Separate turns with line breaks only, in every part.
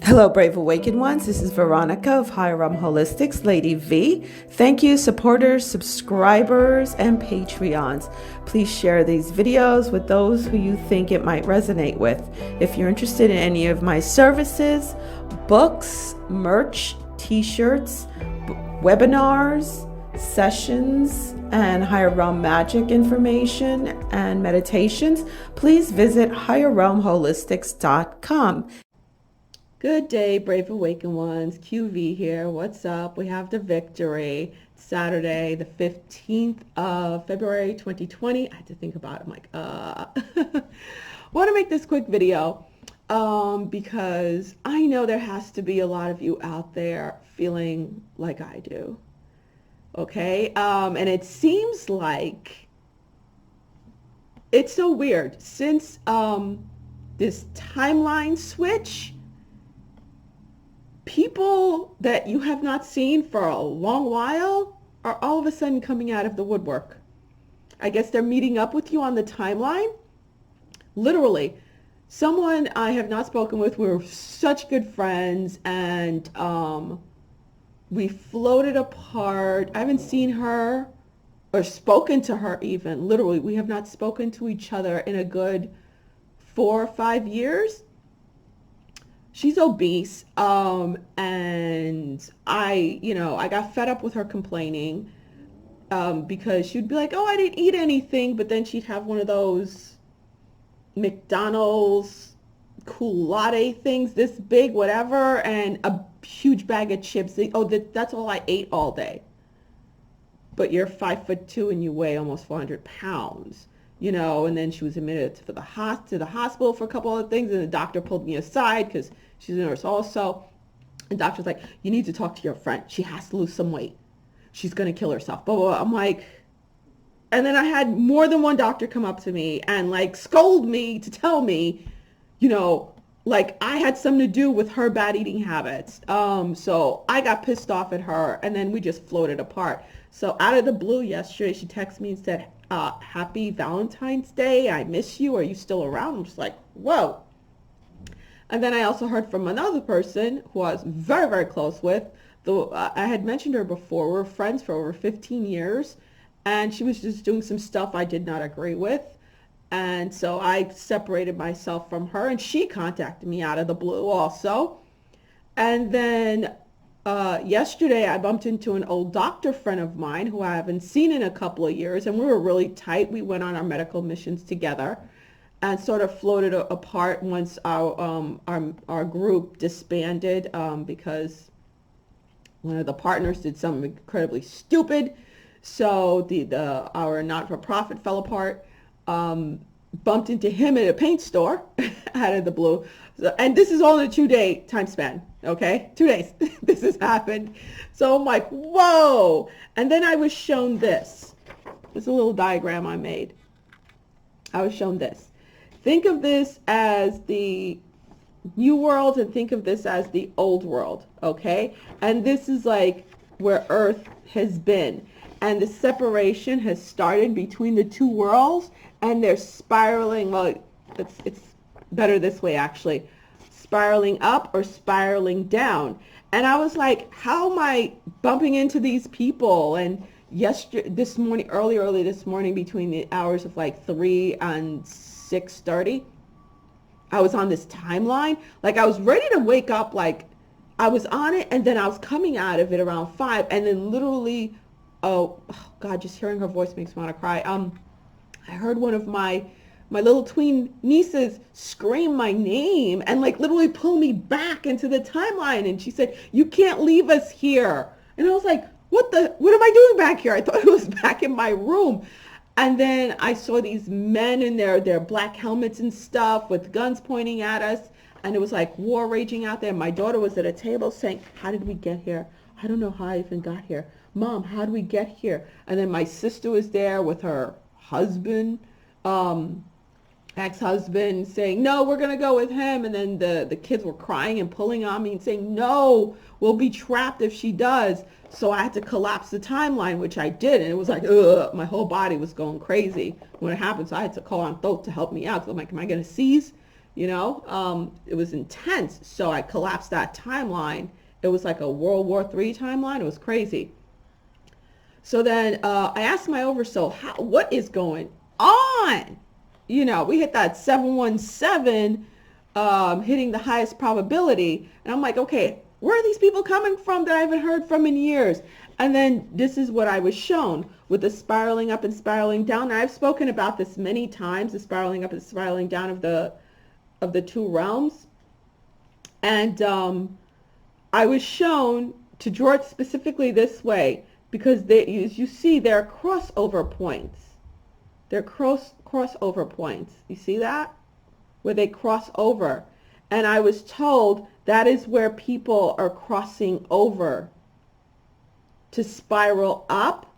Hello, Brave Awakened Ones. This is Veronica of Higher Realm Holistics, Lady V. Thank you, supporters, subscribers, and Patreons. Please share these videos with those who you think it might resonate with. If you're interested in any of my services, books, merch, t-shirts, webinars, sessions, and higher realm magic information and meditations, please visit higherrealmholistics.com. Good day, Brave Awakened Ones. QV here. What's up? We have the victory. Saturday, the 15th of February, 2020. I had to think about it. I'm like, want to make this quick video because I know there has to be a lot of you out there feeling like I do. Okay? And it seems like it's so weird. Since this timeline switch, people that you have not seen for a long while are all of a sudden coming out of the woodwork. I guess they're meeting up with you on the timeline. Literally, someone I have not spoken with. We're such good friends, and we floated apart. I haven't seen her or spoken to her even. Literally, we have not spoken to each other in a good 4 or 5 years. She's obese, and I got fed up with her complaining because she'd be like, oh, I didn't eat anything, but then she'd have one of those McDonald's cool latte things, this big, whatever, and a huge bag of chips. Oh, that's all I ate all day. But you're 5'2" and you weigh almost 400 pounds. And then she was admitted to the hospital for a couple of things, and the doctor pulled me aside because she's a nurse also. And the doctor's like, you need to talk to your friend. She has to lose some weight. She's going to kill herself. Blah, blah, blah. I'm like, and then I had more than one doctor come up to me and scold me to tell me, I had something to do with her bad eating habits. So I got pissed off at her, and then we just floated apart. So out of the blue yesterday, she texted me and said, happy Valentine's Day. I miss you. Are you still around? I'm just like, whoa. And then I also heard from another person who I was very, very close with. I had mentioned her before. We were friends for over 15 years, and she was just doing some stuff I did not agree with. And so I separated myself from her, and she contacted me out of the blue also. And then yesterday I bumped into an old doctor friend of mine who I haven't seen in a couple of years, and we were really tight. We went on our medical missions together and sort of floated apart once our group disbanded because one of the partners did something incredibly stupid. So our not-for-profit fell apart. Bumped into him at a paint store out of the blue. And this is all in a 2-day time span, okay? 2 days this has happened. So I'm like, whoa. And then I was shown this. It's a little diagram I made. I was shown this. Think of this as the new world and think of this as the old world, okay? And this is where Earth has been. And the separation has started between the two worlds, and they're spiraling. Well, it's better this way, actually. Spiraling up or spiraling down. And I was like, how am I bumping into these people? And early this morning, between the hours of 3 and 6:30, I was on this timeline. I was ready to wake up. I was on it, and then I was coming out of it around 5, and then literally, oh God, just hearing her voice makes me want to cry. I heard one of my little tween nieces scream my name and literally pull me back into the timeline. And she said, you can't leave us here. And I was like, what am I doing back here? I thought it was back in my room. And then I saw these men in their black helmets and stuff with guns pointing at us. And it was war raging out there. My daughter was at a table saying, how did we get here? I don't know how I even got here. Mom, how do we get here? And then my sister was there with her husband, ex-husband, saying, no, we're going to go with him. And then the kids were crying and pulling on me and saying, no, we'll be trapped if she does. So I had to collapse the timeline, which I did. And it was my whole body was going crazy when it happened. So I had to call on Thoth to help me out. So I'm like, am I going to seize? It was intense. So I collapsed that timeline. It was like a World War III timeline. It was crazy. So then I asked my oversoul, what is going on? We hit that 717, hitting the highest probability. And I'm like, okay, where are these people coming from that I haven't heard from in years? And then this is what I was shown with the spiraling up and spiraling down. And I've spoken about this many times, the spiraling up and spiraling down of the two realms. And I was shown to draw it specifically this way because as you see, there are crossover points. They're crossover points. You see that? Where they cross over. And I was told that is where people are crossing over to spiral up.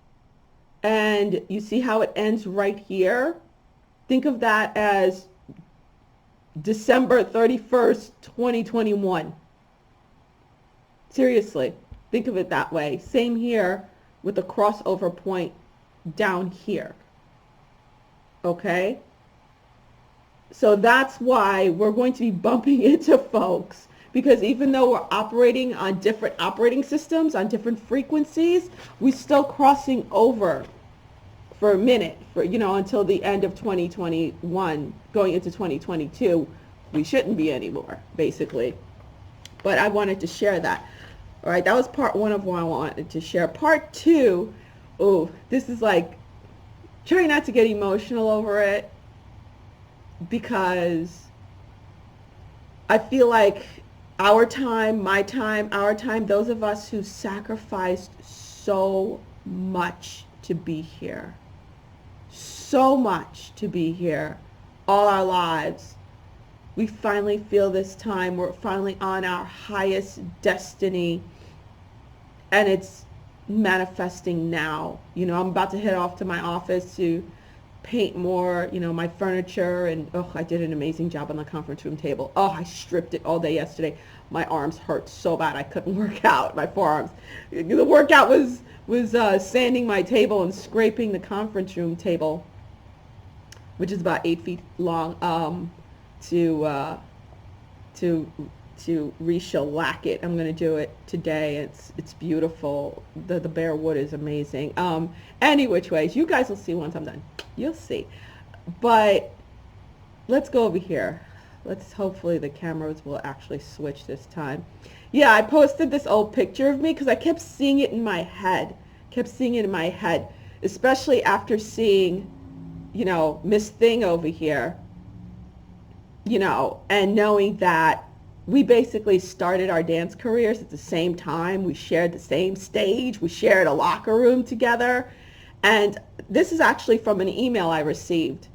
And you see how it ends right here? Think of that as December 31st, 2021. Seriously, think of it that way. Same here with the crossover point down here. Okay? So that's why we're going to be bumping into folks, because even though we're operating on different operating systems, on different frequencies, we're still crossing over for a minute, until the end of 2021, going into 2022. We shouldn't be anymore, basically. But I wanted to share that. All right, that was part one of what I wanted to share. Part two, this is like, try not to get emotional over it, because I feel like our time, my time, our time, those of us who sacrificed so much to be here, so much to be here, all our lives, we finally feel this time. We're finally on our highest destiny, and it's manifesting now. I'm about to head off to my office to paint more, my furniture, and I did an amazing job on the conference room table. I stripped it all day yesterday. My arms hurt so bad I couldn't work out. My forearms. The workout was sanding my table and scraping the conference room table, which is about 8 feet long, to re-shellac it. I'm going to do it today. It's beautiful. The bare wood is amazing. Any which ways, you guys will see once I'm done. You'll see. But let's go over here. Hopefully the cameras will actually switch this time. Yeah, I posted this old picture of me because I kept seeing it in my head. Especially after seeing, Miss Thing over here, and knowing that we basically started our dance careers at the same time. We shared the same stage. We shared a locker room together. And this is actually from an email I received.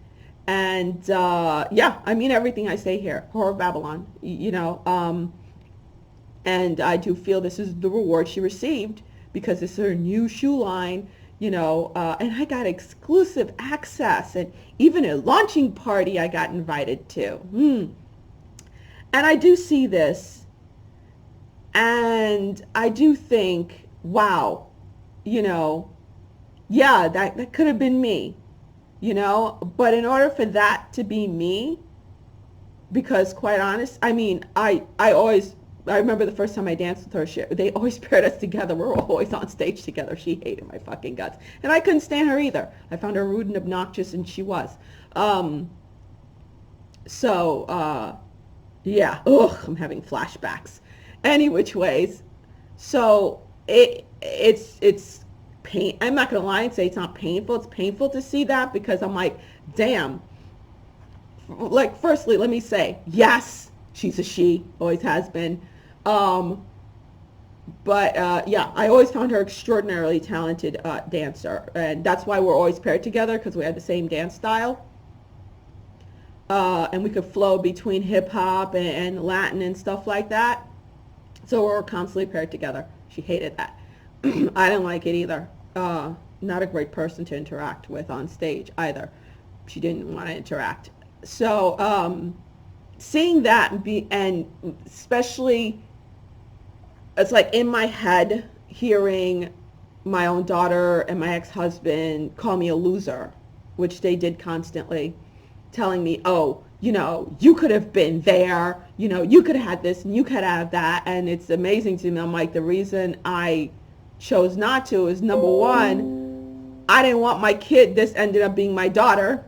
And yeah, I mean everything I say here. Whore of Babylon, and I do feel this is the reward she received, because this is her new shoe line, and I got exclusive access, and even a launching party I got invited to. And I do see this, and I do think, wow, yeah, that could have been me, but in order for that to be me, because quite honest, I mean, I remember the first time I danced with her, they always paired us together. We were always on stage together. She hated my fucking guts. And I couldn't stand her either. I found her rude and obnoxious, and she was. Yeah, I'm having flashbacks. Any which ways. So it's pain. I'm not going to lie and say it's not painful. It's painful to see that, because I'm like, damn. Like, firstly, let me say, yes, she's a she, always has been. Yeah, I always found her extraordinarily talented dancer, and that's why we're always paired together, because we had the same dance style. And we could flow between hip hop and Latin and stuff like that. So we're constantly paired together. She hated that. I didn't like it either. Not a great person to interact with on stage either. She didn't want to interact. So seeing that and especially, it's like in my head, hearing my own daughter and my ex-husband call me a loser, which they did constantly, telling me, oh, you could have been there, you could have had this and you could have that. And it's amazing to me. I'm like, the reason I chose not to is, number one, I didn't want my kid. This ended up being my daughter.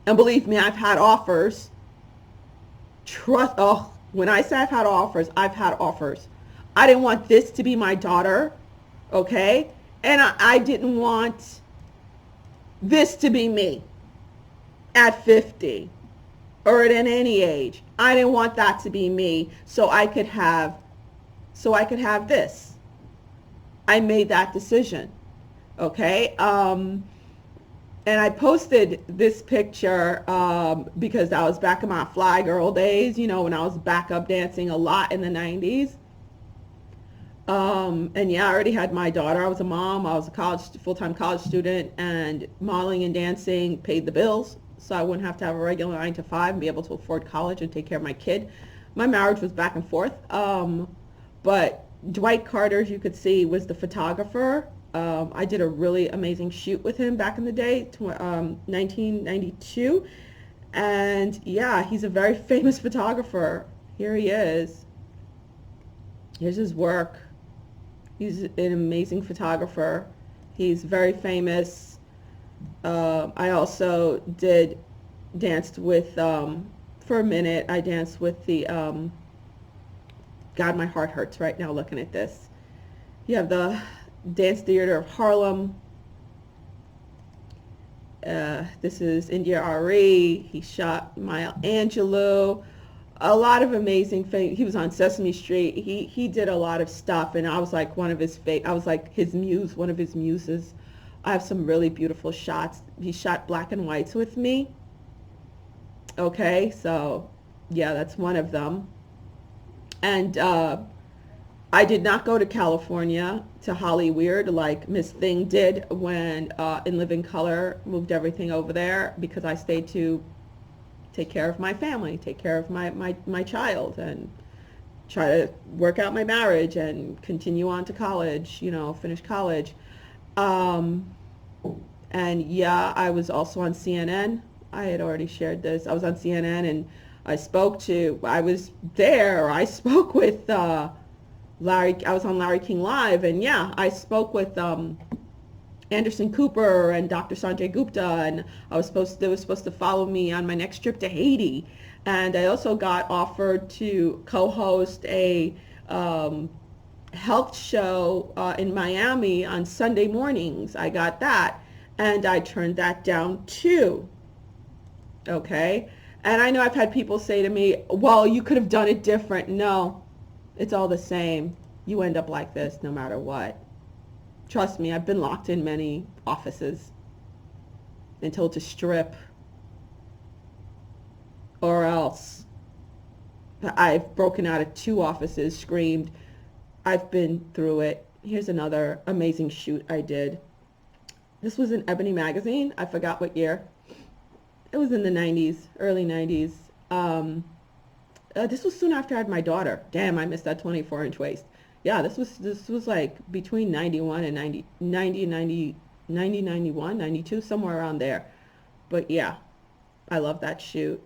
And believe me, I've had offers. When I say I've had offers, I've had offers. I didn't want this to be my daughter, okay? And I didn't want this to be me at 50 or at any age. I didn't want that to be me, so I could have this. I made that decision, okay? And I posted this picture because I was back in my fly girl days, when I was back up dancing a lot in the 90s. And yeah, I already had my daughter. I was a mom. I was a full-time college student, and modeling and dancing paid the bills, so I wouldn't have to have a regular 9 to 5 and be able to afford college and take care of my kid. My marriage was back and forth. But Dwight Carter, as you could see, was the photographer. I did a really amazing shoot with him back in the day, 1992. And yeah, he's a very famous photographer. Here he is. Here's his work. He's an amazing photographer. He's very famous. I also danced with, for a minute, I danced with the, God, my heart hurts right now looking at this. You have the Dance Theater of Harlem. This is India Ari. He shot Maya Angelou. A lot of amazing things. He was on Sesame Street. He did a lot of stuff, and I was like I was like his muse, one of his muses. I have some really beautiful shots. He shot black and whites with me. Okay, so yeah, that's one of them. And I did not go to California, to Hollyweird, like Miss Thing did when In Living Color moved everything over there, because I stayed to take care of my family, take care of my child, and try to work out my marriage and continue on to college, finish college. And yeah, I was also on CNN. I had already shared this. I was on CNN, and I was there. I spoke with Larry. I was on Larry King Live, and yeah, I spoke with Anderson Cooper and Dr. Sanjay Gupta, and they were supposed to follow me on my next trip to Haiti. And I also got offered to co-host a health show in Miami on Sunday mornings. I got that, and I turned that down too. Okay? And I know I've had people say to me, well, you could have done it different. No, it's all the same. You end up like this no matter what. Trust me, I've been locked in many offices and told to strip, or else. I've broken out of 2 offices, screamed. I've been through it. Here's another amazing shoot I did. This was in Ebony magazine. I forgot what year. It was in the 90s, early 90s. This was soon after I had my daughter. Damn, I missed that 24-inch waist. Yeah, this was like between 91 and 90, 91, 92, somewhere around there. But yeah, I love that shoot.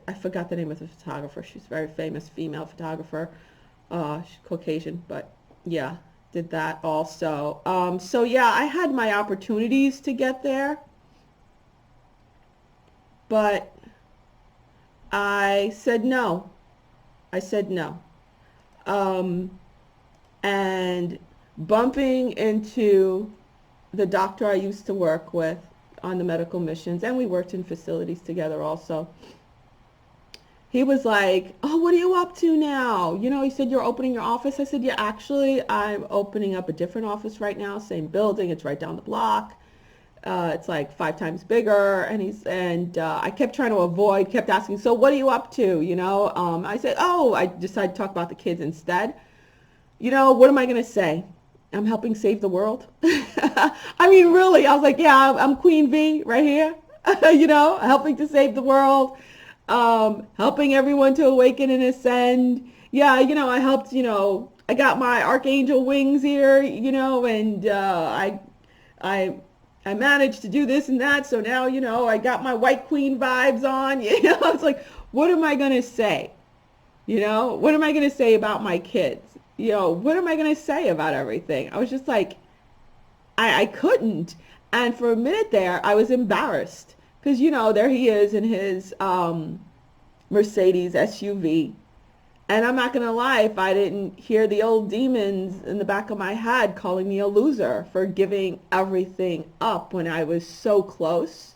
I forgot the name of the photographer. She's a very famous female photographer. She's Caucasian, but yeah, did that also. So yeah, I had my opportunities to get there, but I said no. And bumping into the doctor I used to work with on the medical missions, and we worked in facilities together also. He was like, oh, what are you up to now? He said, you're opening your office. I said, yeah, actually, I'm opening up a different office right now, same building. It's right down the block. It's like 5 times bigger. And I kept trying to kept asking, so what are you up to? I said, oh, I decided to talk about the kids instead. What am I going to say? I'm helping save the world. I mean, really, I was like, yeah, I'm Queen V right here, helping to save the world, helping everyone to awaken and ascend. Yeah, I helped, I got my archangel wings here, and I I managed to do this and that. So now, I got my white queen vibes on. It's like, what am I going to say? What am I going to say about my kids? What am I going to say about everything? I was just like, I couldn't. And for a minute there, I was embarrassed because, there he is in his Mercedes SUV. And I'm not going to lie, if I didn't hear the old demons in the back of my head calling me a loser for giving everything up when I was so close,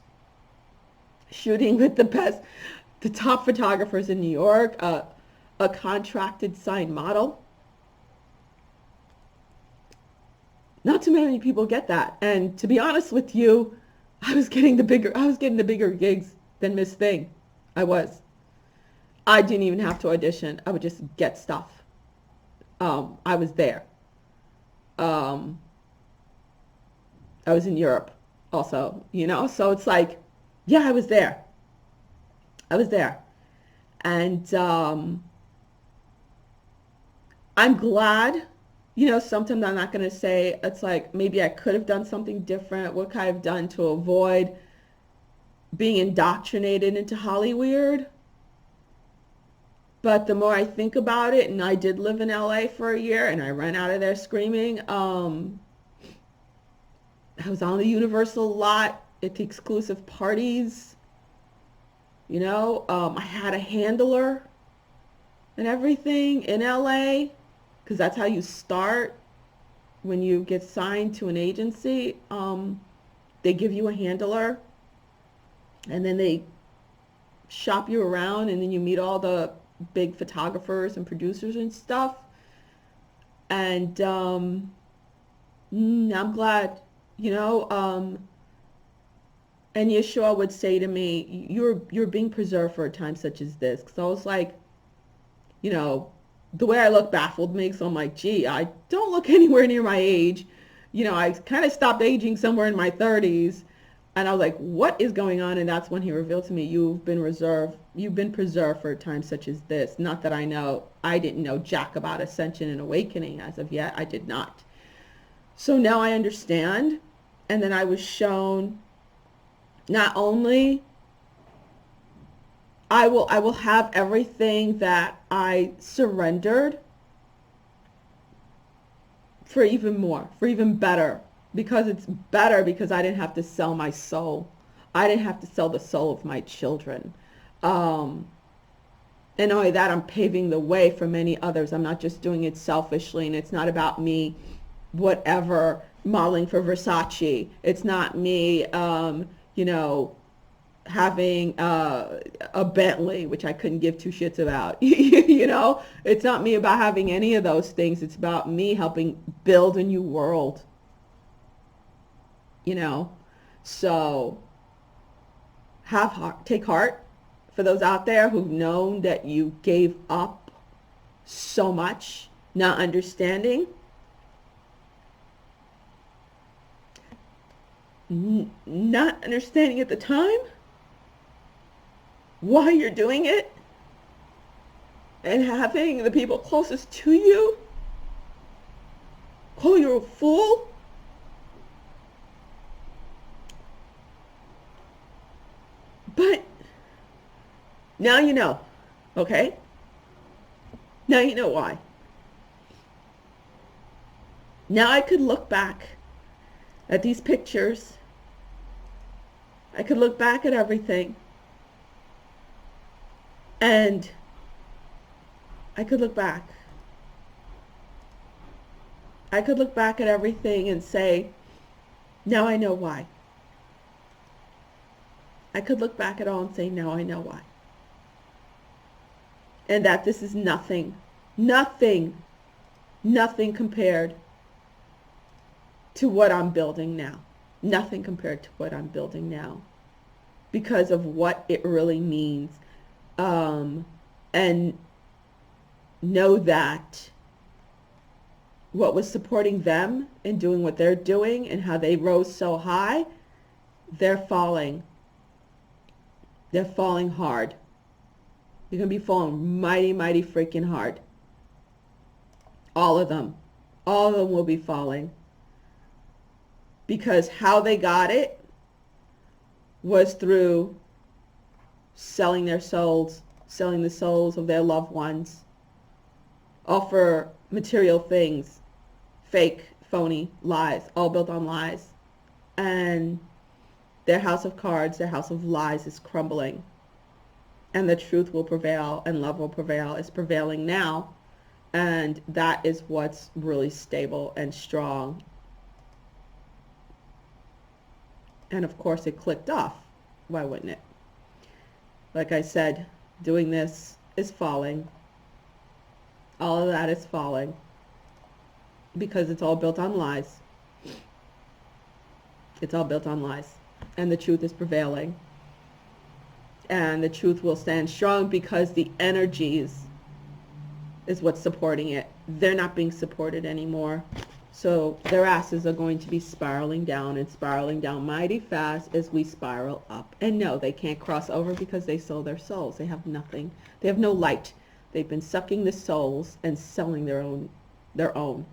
shooting with the top photographers in New York, a contracted signed model. Not too many people get that. And to be honest with you, I was getting the bigger gigs than Miss Thing. I was. I didn't even have to audition. I would just get stuff. I was there. I was in Europe also, so it's like, yeah, I was there. I was there. And I'm glad, sometimes I'm not going to say, it's like, maybe I could have done something different. What could I have done to avoid being indoctrinated into Hollywood? But the more I think about it, and I did live in LA for a year, and I ran out of there screaming. I was on the Universal lot at the exclusive parties. I had a handler and everything in LA, because that's how you start when you get signed to an agency. They give you a handler, and then they shop you around, and then you meet all the big photographers and producers and stuff. And I'm glad, and Yeshua would say to me, you're being preserved for a time such as this. Because I was like, the way I look baffled me. So I'm like, gee, I don't look anywhere near my age. I kind of stopped aging somewhere in my 30s. And I was like, what is going on? And that's when he revealed to me, you've been preserved for a time such as this. Not that I didn't know jack about ascension and awakening as of yet. I did not. So now I understand. And then I was shown not only I will have everything that I surrendered for even more, for even better. Because it's better because I didn't have to sell my soul. I didn't have to sell the soul of my children. And not only that, I'm paving the way for many others. I'm not just doing it selfishly, and it's not about me, whatever, modeling for Versace. It's not me, having a Bentley, which I couldn't give two shits about. It's not me about having any of those things. It's about me helping build a new world. So have heart, take heart for those out there who've known that you gave up so much, not understanding, not understanding at the time why you're doing it, and having the people closest to you call you a fool. But now you know, okay? Now you know why. Now I could look back at these pictures. I could look back at everything. And I could look back. I could look back at everything and say, now I know why. I could look back at all and say, now I know why. And that this is nothing compared to what I'm building now. Nothing compared to what I'm building now. Because of what it really means. And know that what was supporting them and doing what they're doing and how they rose so high, they're falling. They're falling hard. They're going to be falling mighty, mighty freaking hard. All of them. All of them will be falling. because how they got it was through selling their souls, selling the souls of their loved ones, all for material things, fake, phony, lies, all built on lies. And their house of cards, their house of lies is crumbling. And the truth will prevail and love will prevail. It's prevailing now. And that is what's really stable and strong. And of course it clicked off. Why wouldn't it? Like I said, doing this is falling. All of that is falling because it's all built on lies. It's all built on lies. And the truth is prevailing. And the truth will stand strong because the energies is what's supporting it. They're not being supported anymore. So their asses are going to be spiraling down and spiraling down mighty fast as we spiral up. And no, they can't cross over because they sold their souls. They have nothing. They have no light. They've been sucking the souls and selling their own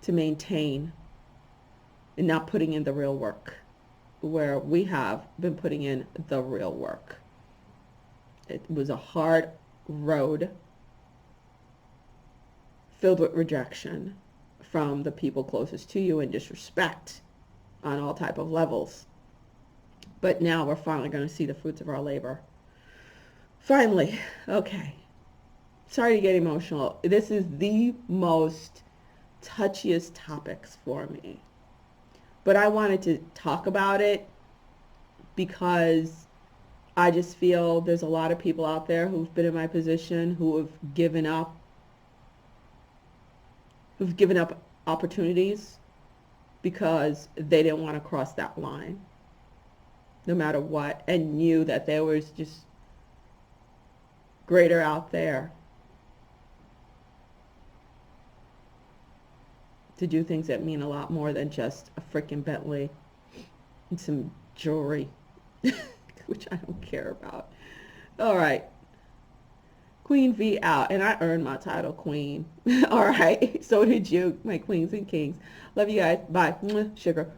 to maintain and not putting in the real work, where we have been putting in the real work. It was a hard road filled with rejection from the people closest to you and disrespect on all type of levels. But now we're finally going to see the fruits of our labor. Finally, okay. Sorry to get emotional. This is the most touchiest topics for me. But I wanted to talk about it because I just feel there's a lot of people out there who've been in my position who have given up opportunities because they didn't want to cross that line no matter what, and knew that there was just greater out there to do things that mean a lot more than just a freaking Bentley and some jewelry, which I don't care about. All right. Queen V out. And I earned my title queen. All right. So did you, my queens and kings. Love you guys. Bye. Sugar.